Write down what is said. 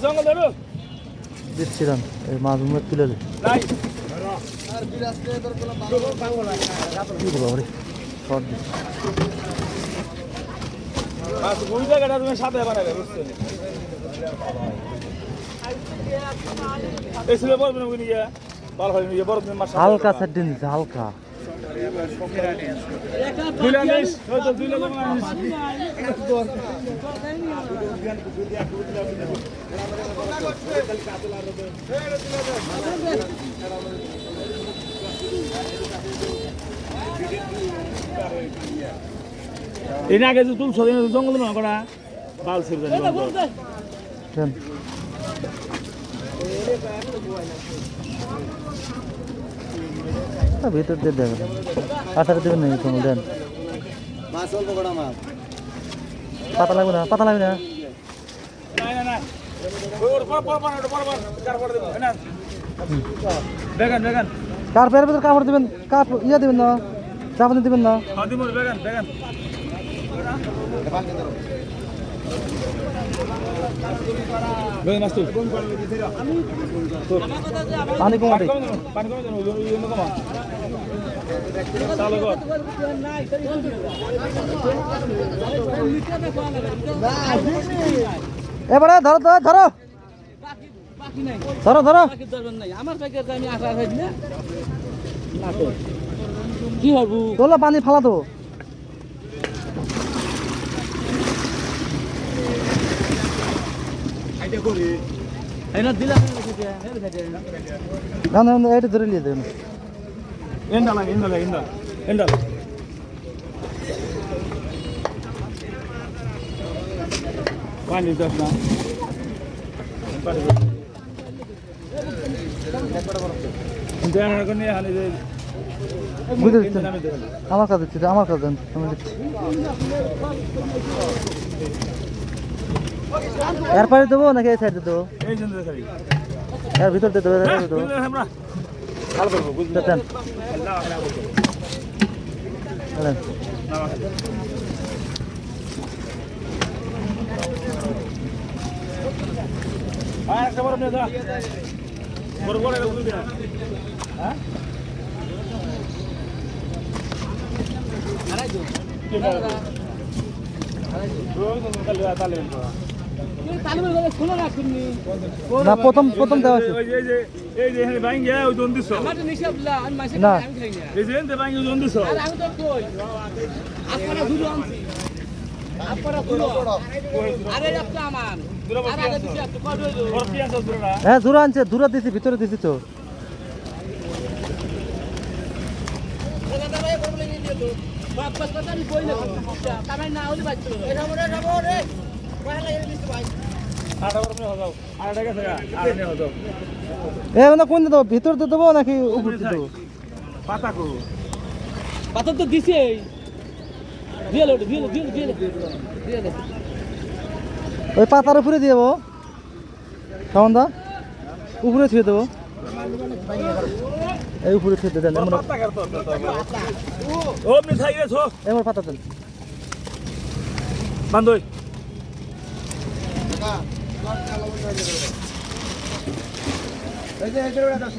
জঙ্গল ধরো দিচ্ছিলাম এই মাছ তুলে সাথে বানাবে বুঝতে হালকা সাইড দিন হালকা এর আগে যে তুলছ জঙ্গল মনে করা বাল ছিল ভিতর দিয়ে দেবেন পাতা দেবেন না কোনো দেন পাতা লাগবে না কার পেয়ার ভিতর কাপড় দেবেন ইয়ে দেবেন না চাপানি দেবেন না পানি কমা এবারে ধরো ধরো কি হবো তোলা পানি ফালা তো না এটা ধরে নিয়ে দেবেন পানি দশ না আমার কাছে দিচ্ছি আমার কাছে দেন এরপরে দেবো নাকি এই সাইডে দেবো এর ভিতর দিয়ে দেবো না প্রথম দেওয়া আছে না হ্যাঁ দূরে আনছে দূরে দিছি ভিতরে দিছি তো কোন দেবো ভিতর দিয়ে দেবো নাকি উপর দিয়ে দেবো পাতা তো দিছে ওই পাতার উপরে দিয়ে দেবো দা উপরে ছুঁয়ে দেবো এই উপরে ছুঁয়ে দেন এমন পাতা দেন বান্ধব